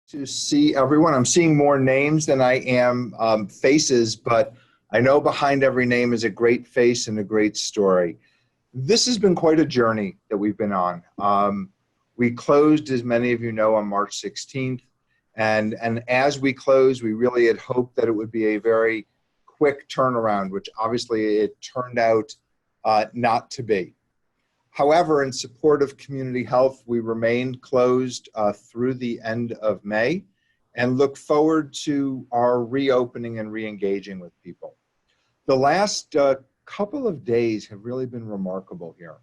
To see everyone. I'm seeing more names than I am faces, but I know behind every name is a great face and a great story. This has been quite a journey that we've been on. We closed, as many of you know, on March 16th. And as we closed, we really had hoped that it would be a very quick turnaround, which obviously it turned out not to be. However, in support of community health, we remained closed through the end of May and look forward to our reopening and re-engaging with people. The last couple of days have really been remarkable here.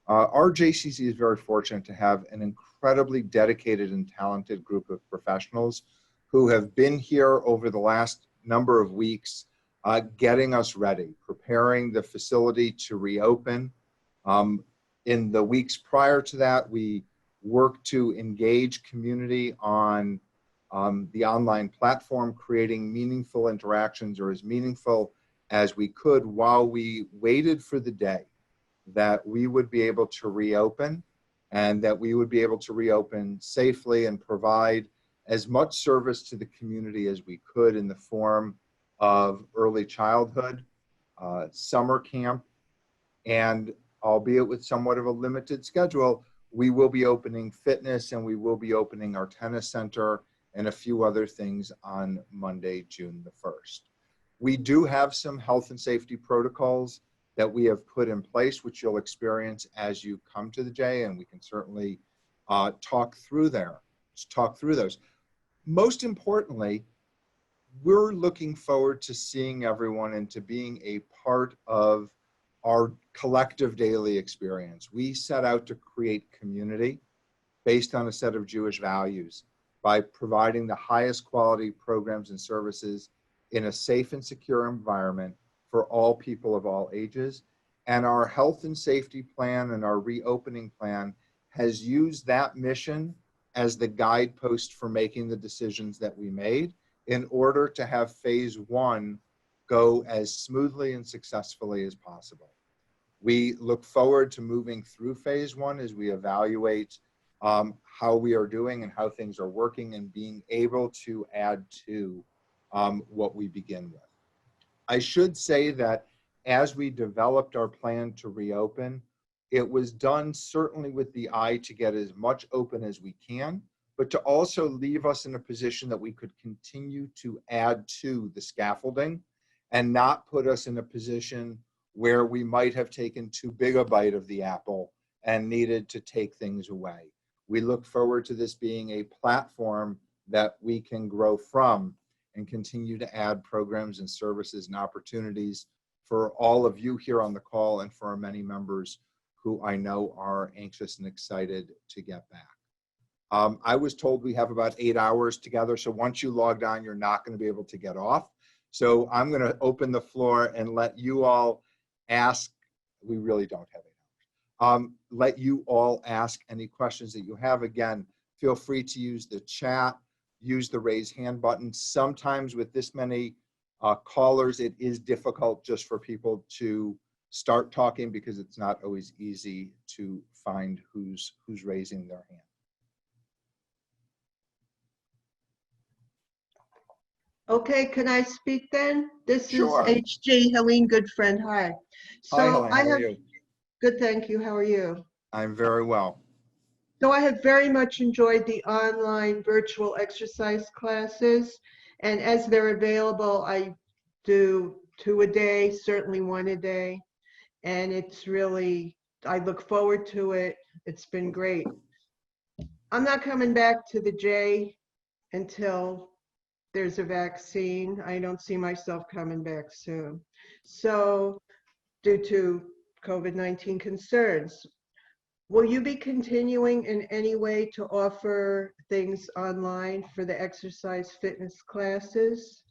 Our JCC is very fortunate to have an incredibly dedicated and talented group of professionals who have been here over the last number of weeks, getting us ready, preparing the facility to reopen. In the weeks prior to that, we worked to engage community on the online platform, creating meaningful interactions, or as meaningful as we could, while we waited for the day that we would be able to reopen, and that we would be able to reopen safely and provide as much service to the community as we could in the form of early childhood, summer camp, and albeit with somewhat of a limited schedule, we will be opening fitness, and we will be opening our tennis center and a few other things on Monday, June the 1st. We do have some health and safety protocols that we have put in place, which you'll experience as you come to the J, and we can certainly talk through those. Most importantly, we're looking forward to seeing everyone and to being a part of our collective daily experience. We set out to create community based on a set of Jewish values by providing the highest quality programs and services in a safe and secure environment for all people of all ages. And our health and safety plan and our reopening plan has used that mission as the guidepost for making the decisions that we made in order to have phase one go as smoothly and successfully as possible. We look forward to moving through phase one as we evaluate how we are doing and how things are working, and being able to add to what we begin with. I should say that as we developed our plan to reopen, it was done certainly with the eye to get as much open as we can, but to also leave us in a position that we could continue to add to the scaffolding and not put us in a position where we might have taken too big a bite of the apple and needed to take things away. We look forward to this being a platform that we can grow from and continue to add programs and services and opportunities for all of you here on the call, and for our many members who I know are anxious and excited to get back. I was told we have about 8 hours together, so once you logged on, you're not going to be able to get off. So I'm going to open the floor and let you all ask. We really don't have 8 hours. Let you all ask any questions that you have. Again, feel free to use the chat, use the raise hand button. Sometimes with this many callers, it is difficult just for people to start talking because it's not always easy to find who's raising their hand. Okay, can I speak then? This Sure. is HG, Helene Goodfriend. Hi. So Hi, Helene. How are you? Good, thank you. How are you? I'm very well. So I have very much enjoyed the online virtual exercise classes, and as they're available, I do 2 a day, certainly 1 a day, and it's really, I look forward to it. It's been great. I'm not coming back to the J until there's a vaccine. I don't see myself coming back soon. So due to COVID-19 concerns, will you be continuing in any way to offer things online for the exercise fitness classes?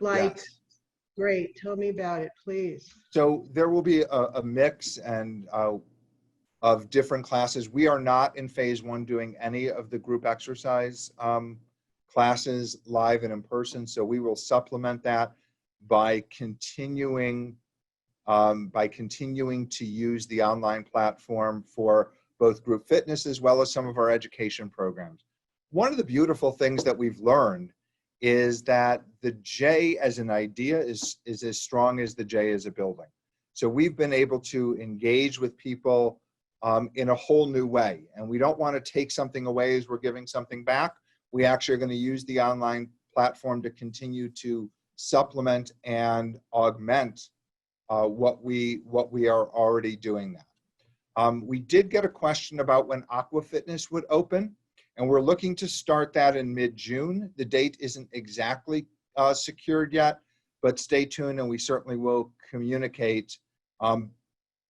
Like, Yes. Great, tell me about it, please. So there will be a mix and of different classes. We are not in phase one doing any of the group exercise classes live and in person. So we will supplement that by continuing to use the online platform for both group fitness as well as some of our education programs. one of the beautiful things that we've learned is that the J as an idea is as strong as the J as a building. So we've been able to engage with people in a whole new way. And we don't want to take something away as we're giving something back. We actually are going to use the online platform to continue to supplement and augment what we are already doing now. We did get a question about when Aqua Fitness would open, and we're looking to start that in mid-June. The date isn't exactly secured yet, but stay tuned and we certainly will communicate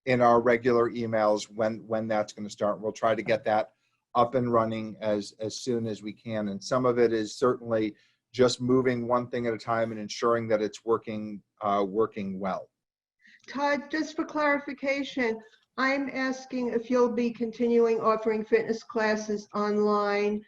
in our regular emails when that's going to start. We'll try to get that up and running as soon as we can. And some of it is certainly just moving one thing at a time and ensuring that it's working well. Todd, just for clarification, I'm asking if you'll be continuing offering fitness classes online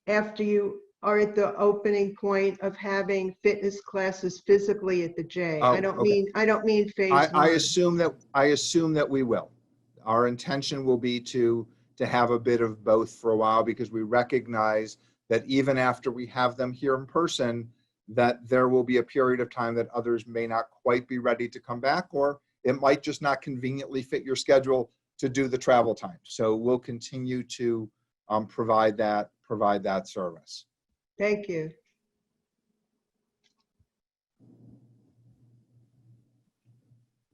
after you are at the opening point of having fitness classes physically at the J. Oh, I don't okay. mean phase I one. assume that we will. Our intention will be to have a bit of both for a while, because we recognize that even after we have them here in person, that there will be a period of time that others may not quite be ready to come back, or it might just not conveniently fit your schedule to do the travel time. So we'll continue to provide that service. Thank you.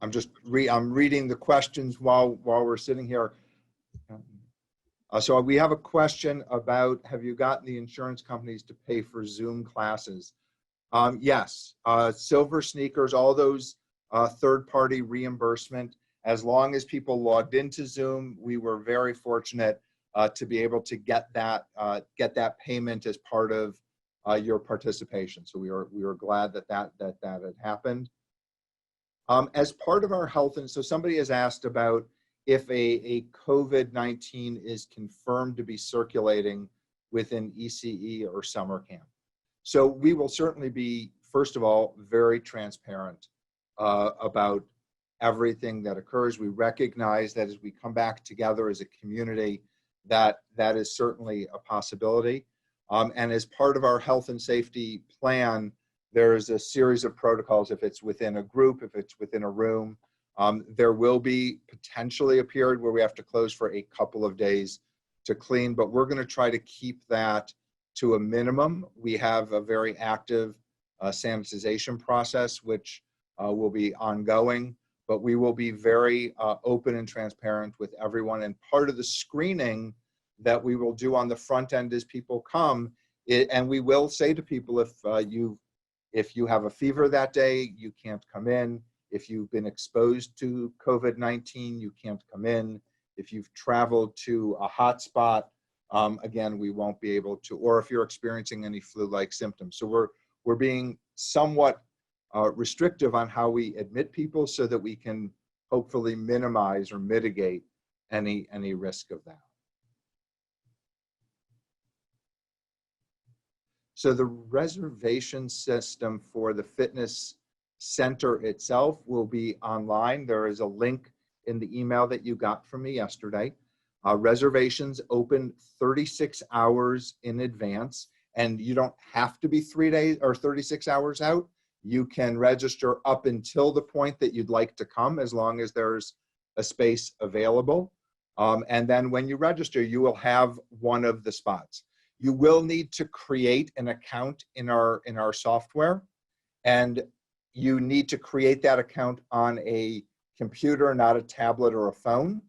I'm reading the questions while we're sitting here. So we have a question about, have you gotten the insurance companies to pay for Zoom classes? Yes, Silver Sneakers, all those third-party reimbursement, as long as people logged into Zoom, we were very fortunate to be able to get that payment as part of your participation. So we were glad that had happened. As part of our health, and so somebody has asked about if a COVID-19 is confirmed to be circulating within ECE or summer camp. So we will certainly be, first of all, very transparent about everything that occurs. We recognize that as we come back together as a community, that is certainly a possibility. And as part of our health and safety plan, there's a series of protocols. If it's within a group, if it's within a room, there will be potentially a period where we have to close for a couple of days to clean, but we're going to try to keep that to a minimum. We have a very active sanitization process, which will be ongoing, but we will be very open and transparent with everyone. And part of the screening that we will do on the front end as people come, and we will say to people, if you have a fever that day, you can't come in. If you've been exposed to COVID-19, you can't come in. If you've traveled to a hotspot, again, we won't be able to, or if you're experiencing any flu-like symptoms. So we're being somewhat restrictive on how we admit people so that we can hopefully minimize or mitigate any risk of that. So the reservation system for the fitness center itself will be online. There is a link in the email that you got from me yesterday. Reservations open 36 hours in advance, and you don't have to be 3 days or 36 hours out. You can register up until the point that you'd like to come, as long as there's a space available. And then when you register, you will have one of the spots. You will need to create an account in our software, and you need to create that account on a computer, not a tablet or a phone.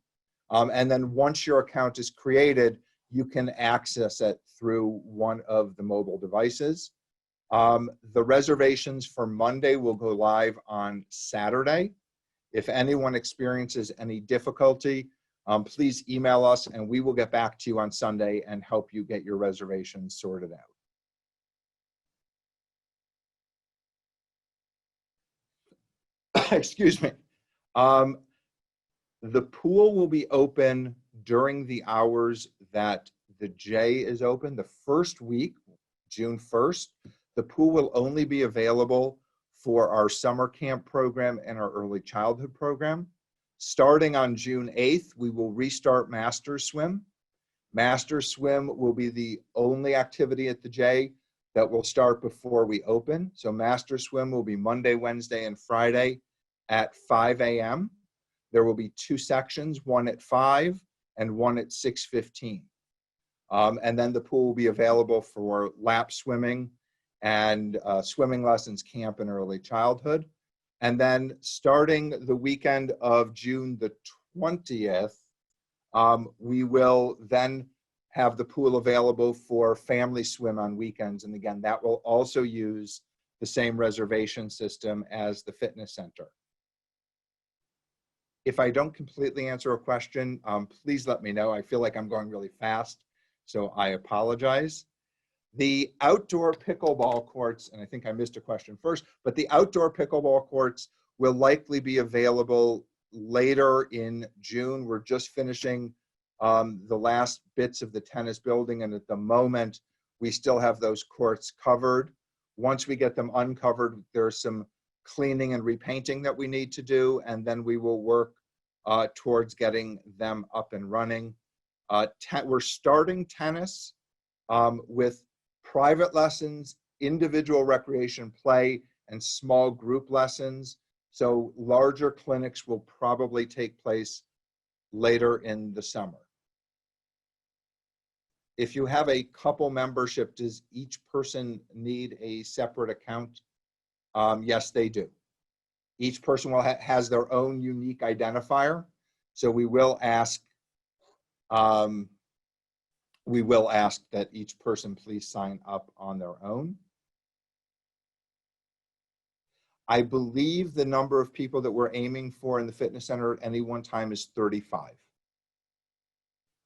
And then once your account is created, you can access it through one of the mobile devices. The reservations for Monday will go live on Saturday. If anyone experiences any difficulty, please email us and we will get back to you on Sunday and help you get your reservations sorted out. Excuse me. The pool will be open during the hours that the J is open. The first week, June 1st, the pool will only be available for our summer camp program and our early childhood program. Starting on June 8th, we will restart Masters Swim. Master Swim will be the only activity at the J that will start before we open. So Master Swim will be Monday, Wednesday, and Friday at 5 a.m. There will be 2 sections, one at 5 and one at 6:15. And then the pool will be available for lap swimming and swimming lessons, camp, and early childhood. And then starting the weekend of June the 20th, we will then have the pool available for family swim on weekends. And again, that will also use the same reservation system as the fitness center. If I don't completely answer a question, please let me know. I feel like I'm going really fast, so I apologize. The outdoor pickleball courts, and I think I missed a question first, but the outdoor pickleball courts will likely be available later in June. We're just finishing the last bits of the tennis building, and at the moment, we still have those courts covered. Once we get them uncovered, there's some cleaning and repainting that we need to do, and then we will work towards getting them up and running. We're starting tennis with private lessons, individual recreation play, and small group lessons. So larger clinics will probably take place later in the summer. If you have a couple membership, does each person need a separate account? Yes, they do. Each person has their own unique identifier. So we will ask that each person please sign up on their own. I believe the number of people that we're aiming for in the fitness center at any one time is 35.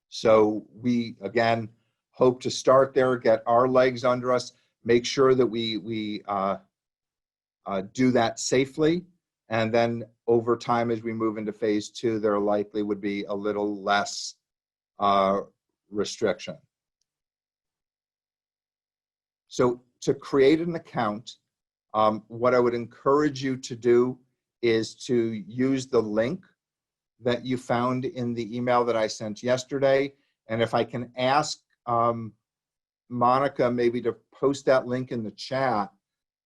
So we, again, hope to start there, get our legs under us, make sure that we do that safely. And then over time, as we move into phase 2, there likely would be a little less restriction. So to create an account, what I would encourage you to do is to use the link that you found in the email that I sent yesterday. And if I can ask Monica maybe to post that link in the chat,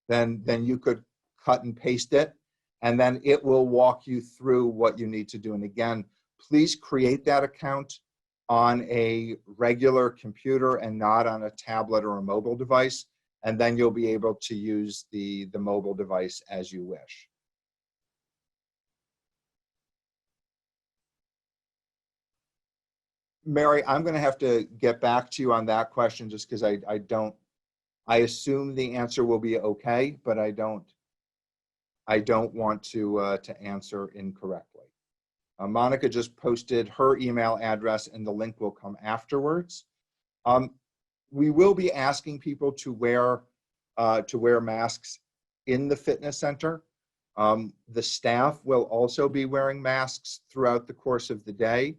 then you could cut and paste it, and then it will walk you through what you need to do. And again, please create that account on a regular computer and not on a tablet or a mobile device, and then you'll be able to use the mobile device as you wish. Mary, I'm going to have to get back to you on that question just because I assume the answer will be okay, but I don't want to answer incorrectly. Monica just posted her email address and the link will come afterwards. We will be asking people to wear masks in the fitness center. The staff will also be wearing masks throughout the course of the day.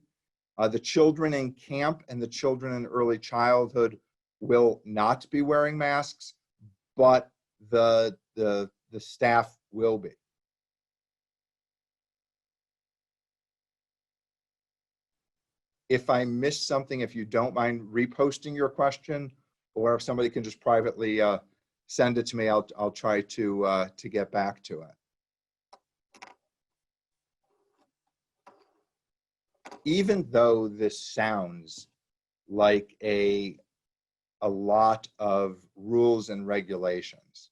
The children in camp and the children in early childhood will not be wearing masks, but the staff will be. If I missed something, if you don't mind reposting your question, or if somebody can just privately send it to me, I'll try to get back to it. Even though this sounds like a lot of rules and regulations,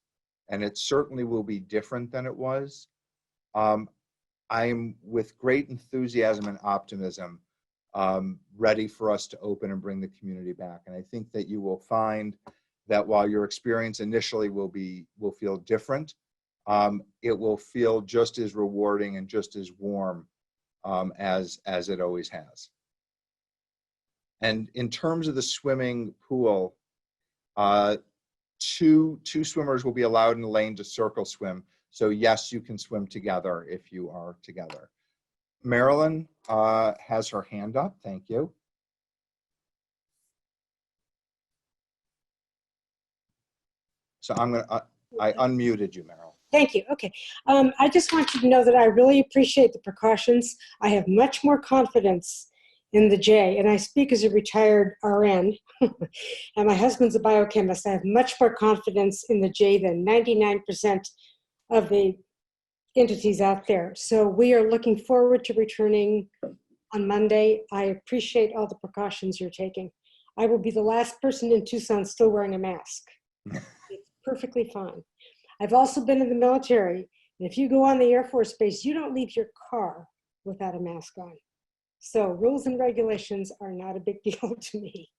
and it certainly will be different than it was, I'm with great enthusiasm and optimism ready for us to open and bring the community back. And I think that you will find that while your experience initially will feel different, it will feel just as rewarding and just as warm as it always has. And in terms of the swimming pool, two swimmers will be allowed in the lane to circle swim. So yes, you can swim together if you are together. Marilyn has her hand up. Thank you. So I unmuted you, Marilyn. Thank you. Okay. I just want you to know that I really appreciate the precautions. I have much more confidence in the J. And I speak as a retired RN, and my husband's a biochemist. I have much more confidence in the J than 99% of the entities out there. So we are looking forward to returning on Monday. I appreciate all the precautions you're taking. I will be the last person in Tucson still wearing a mask. It's perfectly fine. I've also been in the military, and if you go on the Air Force Base, you don't leave your car without a mask on. So rules and regulations are not a big deal to me.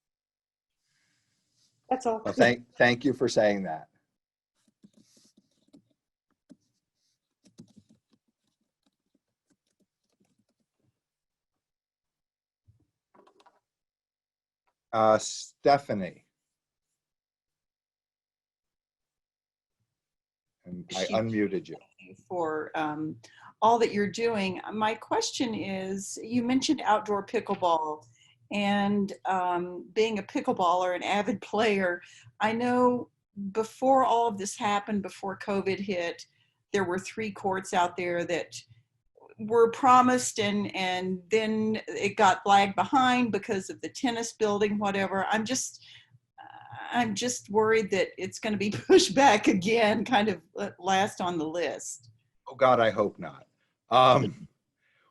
That's all. Well, thank you for saying that. Stephanie. And I unmuted you. For all that you're doing. My question is, you mentioned outdoor pickleball, and being a pickleballer, an avid player, I know before all of this happened, before COVID hit, there were 3 courts out there that were promised, and then it got lagged behind because of the tennis building, whatever. I'm just worried that it's going to be pushed back again, kind of last on the list. Oh God, I hope not.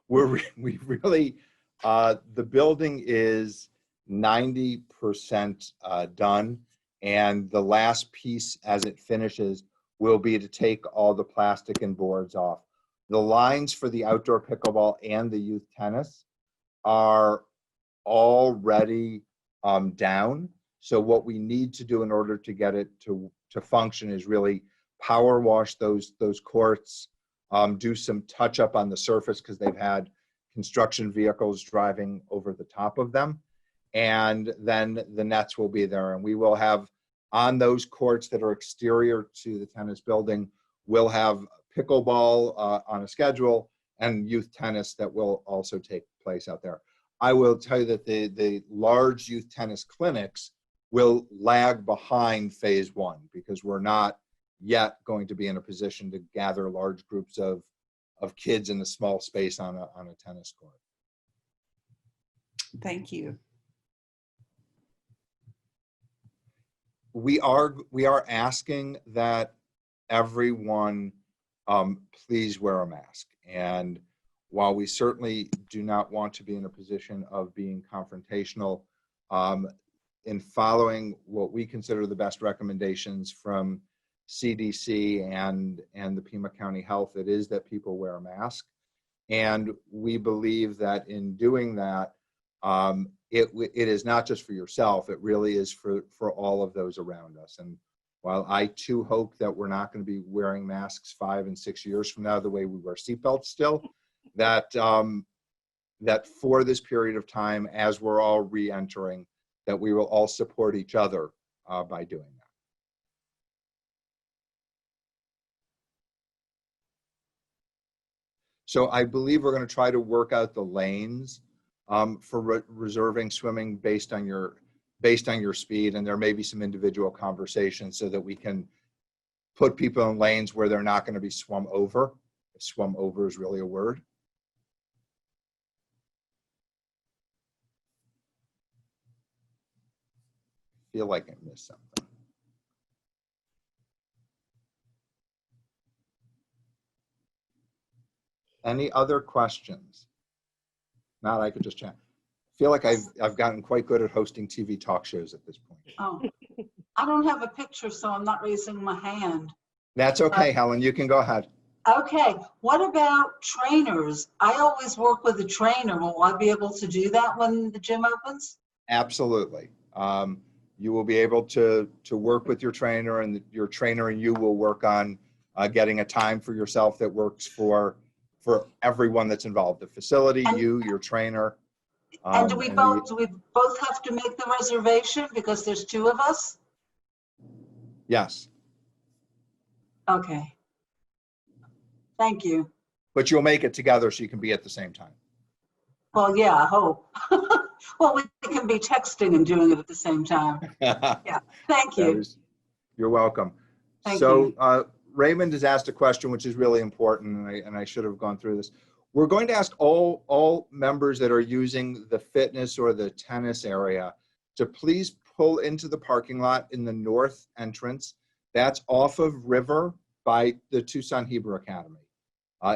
We really, the building is 90% done, and the last piece as it finishes will be to take all the plastic and boards off. The lines for the outdoor pickleball and the youth tennis are already down. So what we need to do in order to get it to function is really power wash those courts, do some touch up on the surface because they've had construction vehicles driving over the top of them. And then the nets will be there. And we will have on those courts that are exterior to the tennis building, we'll have pickleball on a schedule and youth tennis that will also take place out there. I will tell you that the large youth tennis clinics will lag behind phase 1 because we're not yet going to be in a position to gather large groups of kids in a small space on a tennis court. Thank you. We are asking that everyone please wear a mask. And while we certainly do not want to be in a position of being confrontational, in following what we consider the best recommendations from CDC and the Pima County Health, it is that people wear a mask. And we believe that in doing that, it is not just for yourself, it really is for all of those around us. And while I too hope that we're not going to be wearing masks 5 and 6 years from now the way we wear seatbelts still, that for this period of time, as we're all re-entering, that we will all support each other by doing that. So I believe we're going to try to work out the lanes for reserving swimming based on your speed, and there may be some individual conversations so that we can put people in lanes where they're not going to be swum over. If swum over is really a word. I feel like I missed something. Any other questions? Not, I could just chat. I feel like I've gotten quite good at hosting TV talk shows at this point. Oh, I don't have a picture, so I'm not raising my hand. That's okay, Helen, you can go ahead. Okay, what about trainers? I always work with a trainer. Will I be able to do that when the gym opens? Absolutely. You will be able to work with your trainer, and your trainer and you will work on getting a time for yourself that works for everyone that's involved, the facility, you, your trainer. And do we both have to make the reservation because there's 2 of us? Yes. Okay. Thank you. But you'll make it together so you can be at the same time. Well, yeah, I hope. Well, we can be texting and doing it at the same time. Yeah, thank you. You're welcome. Thank you. Raymonde has asked a question which is really important, and I should have gone through this. We're going to ask all members that are using the fitness or the tennis area to please pull into the parking lot in the north entrance. That's off of River by the Tucson Hebrew Academy.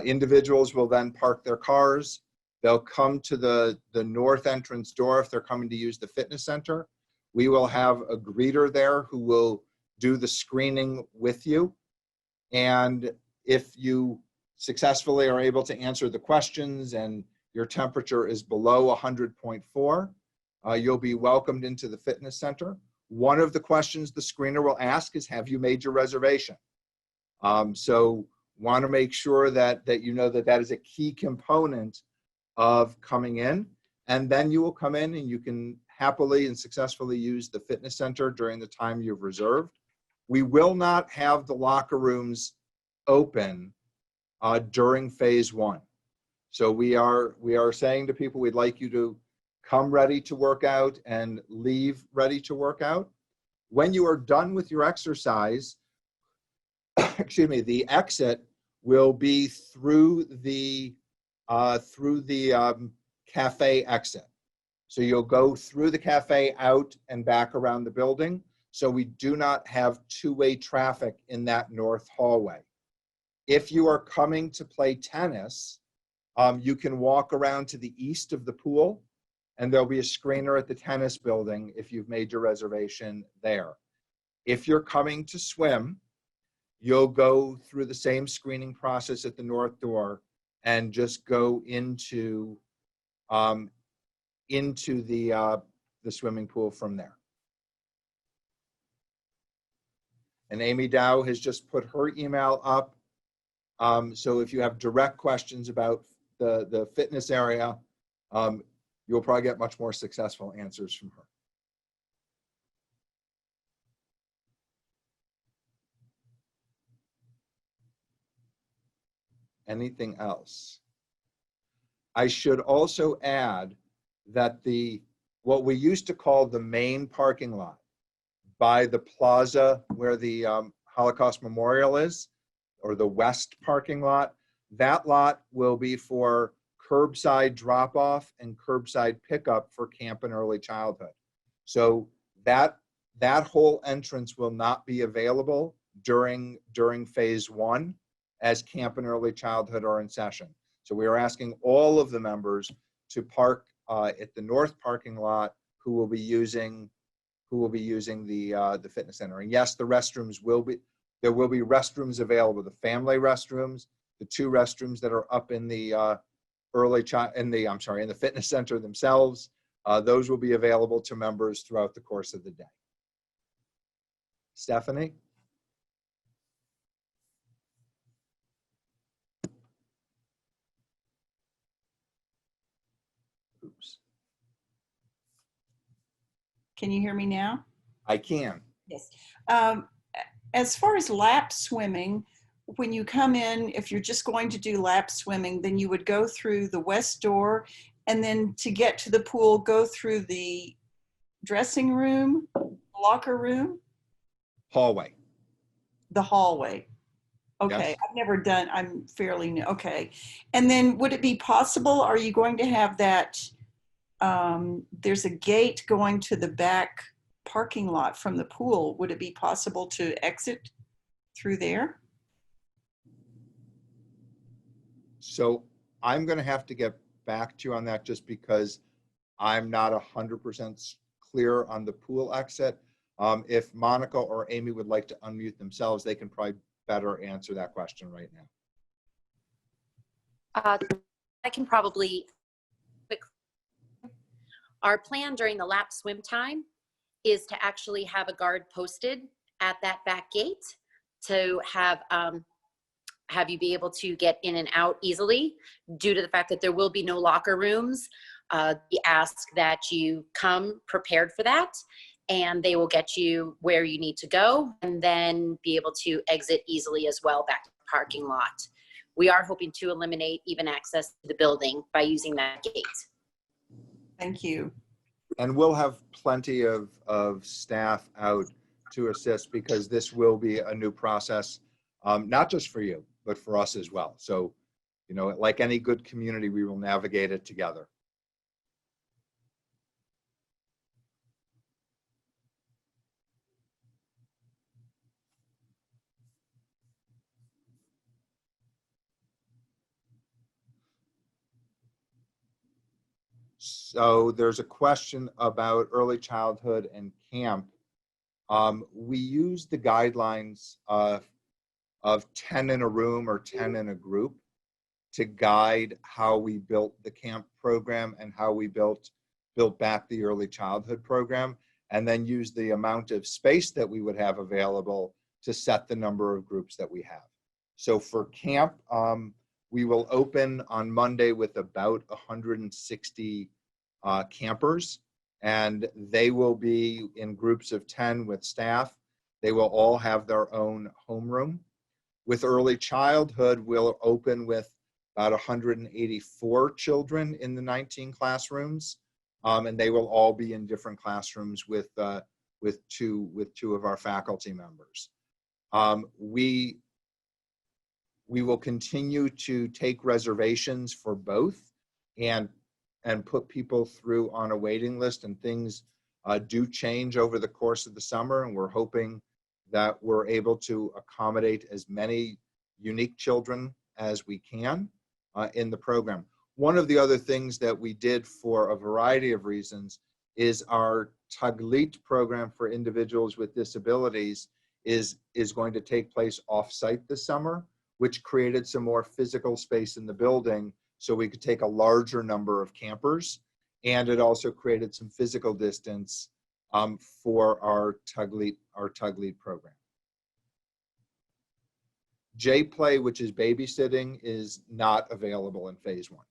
Individuals will then park their cars. They'll come to the north entrance door if they're coming to use the fitness center. We will have a greeter there who will do the screening with you. And if you successfully are able to answer the questions and your temperature is below 100.4, you'll be welcomed into the fitness center. One of the questions the screener will ask is, have you made your reservation? So want to make sure that you know that is a key component of coming in. And then you will come in and you can happily and successfully use the fitness center during the time you've reserved. We will not have the locker rooms open during phase one. So we are saying to people, we'd like you to come ready to work out and leave ready to work out. When you are done with your exercise, excuse me, the exit will be through the cafe exit. So you'll go through the cafe out and back around the building. So we do not have two-way traffic in that north hallway. If you are coming to play tennis, you can walk around to the east of the pool, and there'll be a screener at the tennis building if you've made your reservation there. If you're coming to swim, you'll go through the same screening process at the north door and just go into the swimming pool from there. And Amy Dowe has just put her email up. So if you have direct questions about the fitness area, you'll probably get much more successful answers from her. Anything else? I should also add that what we used to call the main parking lot by the plaza where the Holocaust Memorial is, or the west parking lot, that lot will be for curbside drop-off and curbside pickup for camp and early childhood. So that whole entrance will not be available during phase one as camp and early childhood are in session. So we are asking all of the members to park at the north parking lot who will be using the fitness center. And yes, the restrooms there will be restrooms available, the family restrooms, the two restrooms that are up in the in the fitness center themselves. Those will be available to members throughout the course of the day. Stephanie? Oops. Can you hear me now? I can. Yes. As far as lap swimming, when you come in, if you're just going to do lap swimming, then you would go through the west door, and then to get to the pool, go through the dressing room, locker room? Hallway. The hallway. Okay, yes. I'm fairly new. Okay. And then would it be possible, are you going to have that, there's a gate going to the back parking lot from the pool. Would it be possible to exit through there? So I'm going to have to get back to you on that just because I'm not 100% clear on the pool exit. If Monica or Amy would like to unmute themselves, they can probably better answer that question right now. I can probably quick. Our plan during the lap swim time is to actually have a guard posted at that back gate to have you be able to get in and out easily. Due to the fact that there will be no locker rooms, we ask that you come prepared for that, and they will get you where you need to go and then be able to exit easily as well back to the parking lot. We are hoping to eliminate even access to the building by using that gate. Thank you. And we'll have plenty of staff out to assist because this will be a new process, not just for you, but for us as well. So You know, like any good community, we will navigate it together. So there's a question about early childhood and camp. We use the guidelines of 10 in a room or 10 in a group to guide how we built the camp program and how we built back the early childhood program, and then use the amount of space that we would have available to set the number of groups that we have. So for camp, we will open on Monday with about 160 campers, and they will be in groups of 10 with staff. They will all have their own homeroom. With early childhood, we'll open with about 184 children in the 19 classrooms, and they will all be in different classrooms with two of our faculty members. We will continue to take reservations for both and put people through on a waiting list, and things do change over the course of the summer, and we're hoping that we're able to accommodate as many unique children as we can in the program. One of the other things that we did for a variety of reasons is our Taglit program for individuals with disabilities is going to take place off-site this summer, which created some more physical space in the building so we could take a larger number of campers. And it also created some physical distance for our Taglit program. J-Play, which is babysitting, is not available in phase 1.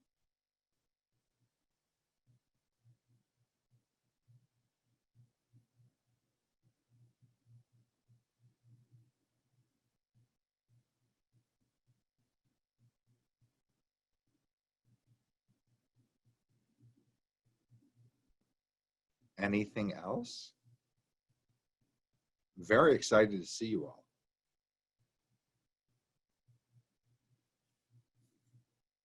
Anything else? Very excited to see you all.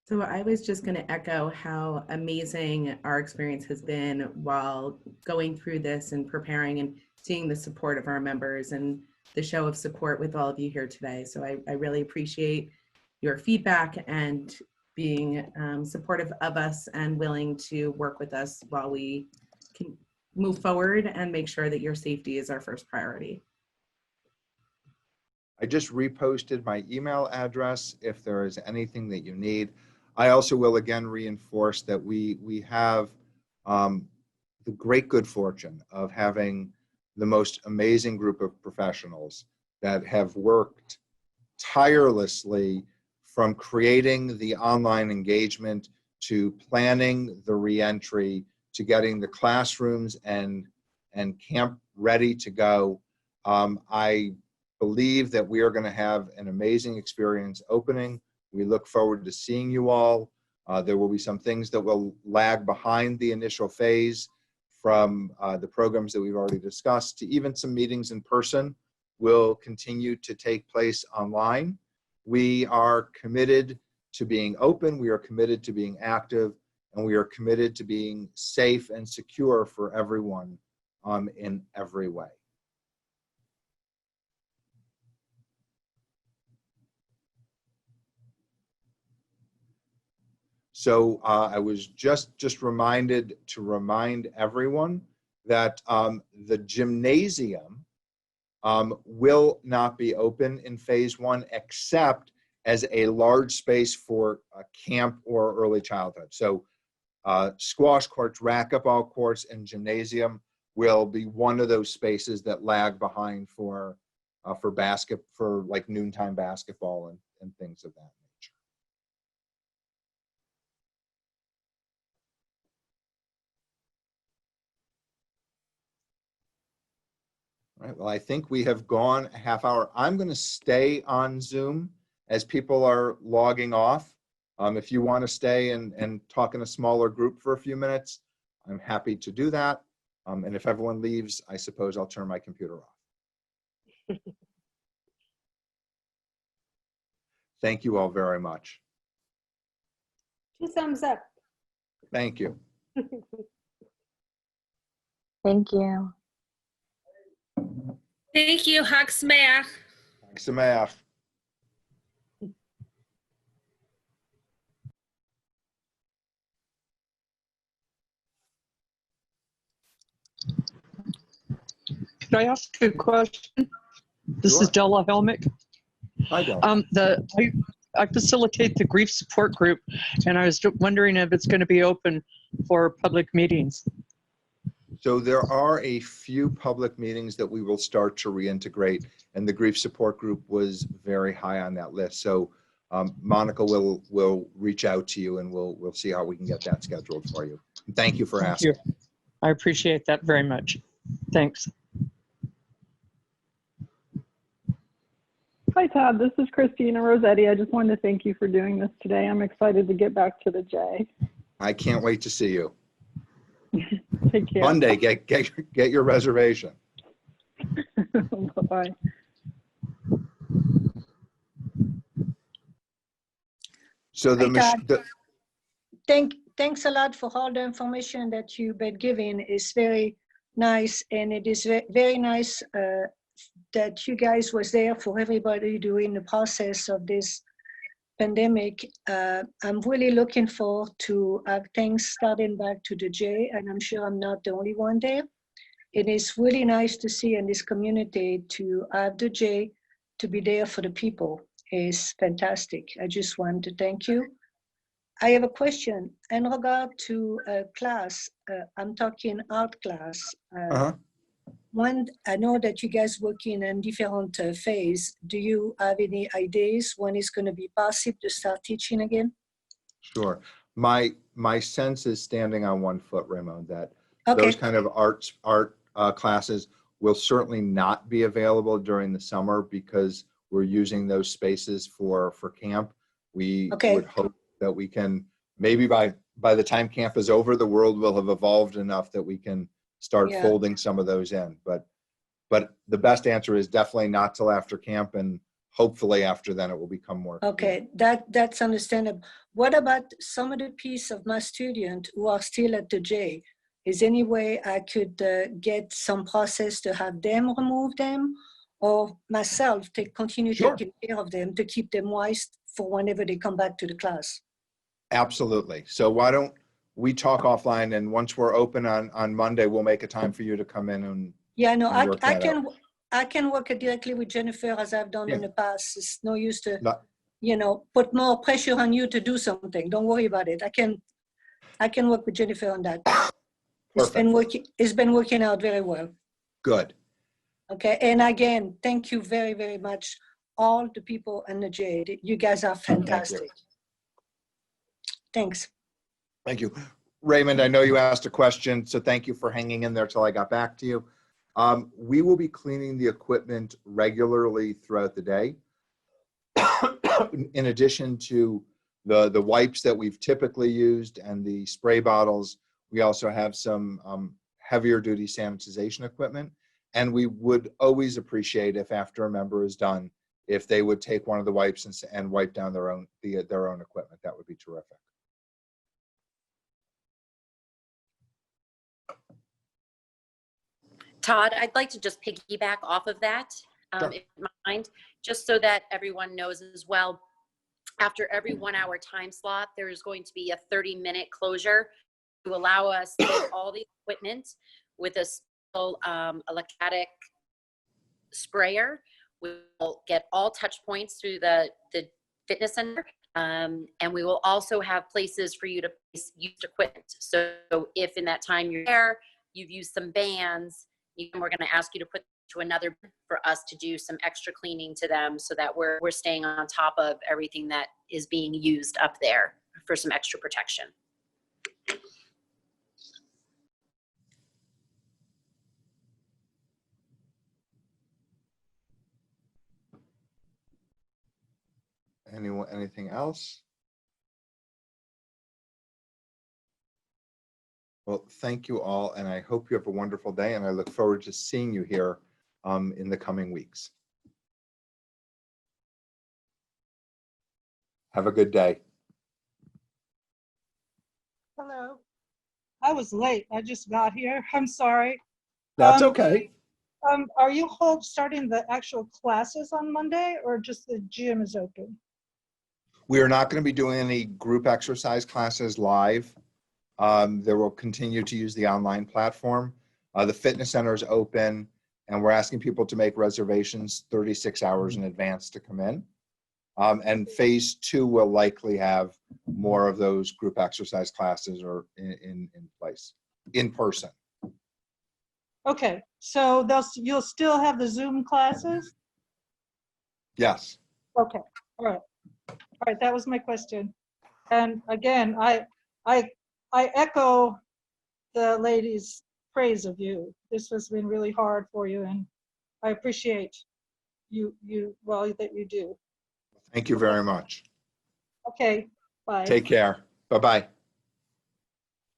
So I was just going to echo how amazing our experience has been while going through this and preparing and seeing the support of our members and the show of support with all of you here today. So I really appreciate your feedback and being supportive of us and willing to work with us while we can move forward and make sure that your safety is our first priority. I just reposted my email address if there is anything that you need. I also will again reinforce that we have the great good fortune of having the most amazing group of professionals that have worked tirelessly from creating the online engagement to planning the reentry to getting the classrooms and camp ready to go. I believe that we are going to have an amazing experience opening. We look forward to seeing you all. There will be some things that will lag behind the initial phase, from the programs that we've already discussed to even some meetings in person will continue to take place online. We are committed to being open, we are committed to being active, and we are committed to being safe and secure for everyone in every way. So I was just reminded to remind everyone that the gymnasium will not be open in phase 1 except as a large space for camp or early childhood. So squash courts, racquetball courts, and gymnasium will be one of those spaces that lag behind for like noontime basketball and things of that nature. All right, well, I think we have gone a half hour. I'm going to stay on Zoom as people are logging off. If you want to stay and talk in a smaller group for a few minutes, I'm happy to do that. And if everyone leaves, I suppose I'll turn my computer off. Thank you all very much. 2 thumbs up. Thank you. Thank you. Thank you, Hag Sameach. Thanks, Sameach. Could I ask a question? This Sure. is Della Helmick. Hi, Del. I facilitate the grief support group, and I was wondering if it's going to be open for public meetings. So there are a few public meetings that we will start to reintegrate, and the grief support group was very high on that list. So Monica will reach out to you, and we'll see how we can get that scheduled for you. And thank you for Thank asking. you. I appreciate that very much. Thanks. Hi, Todd. This is Christina Rossetti. I just wanted to thank you for doing this today. I'm excited to get back to the J. I can't wait to see you. Take care. Monday, get your reservation. Bye-bye. So Hi, Todd. Thanks a lot for all the information that you've been giving. It's very nice, and it is very nice that you guys was there for everybody during the process of this pandemic. I'm really looking forward to things starting back to the J, and I'm sure I'm not the only one there. It is really nice to see in this community to have the J to be there for the people. It's fantastic. I just want to thank you. I have a question in regard to class. I'm talking art class. One, I know that you guys working in different phase. Do you have any ideas when it's going to be possible to start teaching again? Sure. My sense is standing on one foot, Raymonde, that Okay. those kind of art classes will certainly not be available during the summer because we're using those spaces for camp. We would hope that we can, maybe by the time camp is over, the world will have evolved enough that we can start folding some of those in. But the best answer is definitely not till after camp, and hopefully after then it will become more. Okay, that's understandable. What about some of the piece of my students who are still at the J? Is any way I could get some process to have them remove them, or myself to continue taking care of them to keep them moist for whenever they come back to the class? Absolutely. So why don't we talk offline, and once we're open on Monday, we'll make a time for you to come in and no, work that out. I can work directly with Jennifer as I've done in the past. It's no use to, put more pressure on you to do something. Don't worry about it. I can work with Jennifer on that. It's been working out very well. Good. Okay, and again, thank you very, very much, all the people in the J. You guys are fantastic. Thanks. Thank you. Raymonde, I know you asked a question, so thank you for hanging in there till I got back to you. We will be cleaning the equipment regularly throughout the day. In addition to the wipes that we've typically used and the spray bottles, we also have some heavier duty sanitization equipment. And we would always appreciate if after a member is done, if they would take one of the wipes and wipe down their own equipment. That would be terrific. Todd, I'd like to just piggyback off of that, if you mind, just so that everyone knows as well. After every 1 hour time slot, there is going to be a 30-minute closure to allow us to get all the equipment with a simple electrostatic sprayer. We'll get all touch points through the fitness center. And we will also have places for you to place used equipment. So if in that time you're there, you've used some bands, we're going to ask you to put to another for us to do some extra cleaning to them so that we're staying on top of everything that is being used up there for some extra protection. Anything else? Well, thank you all, and I hope you have a wonderful day, and I look forward to seeing you here in the coming weeks. Have a good day. Hello. I was late. I just got here. I'm sorry. That's okay. Are you starting the actual classes on Monday, or just the gym is open? We are not going to be doing any group exercise classes live. There will continue to use the online platform. The fitness center is open, and we're asking people to make reservations 36 hours in advance to come in. And phase 2 will likely have more of those group exercise classes or in place, in person. Okay, so you'll still have the Zoom classes? Yes. Okay, all right. All right, that was my question. And again, I echo the lady's praise of you. This has been really hard for you, and I appreciate that you do. Thank you very much. Okay, bye. Take care. Bye-bye.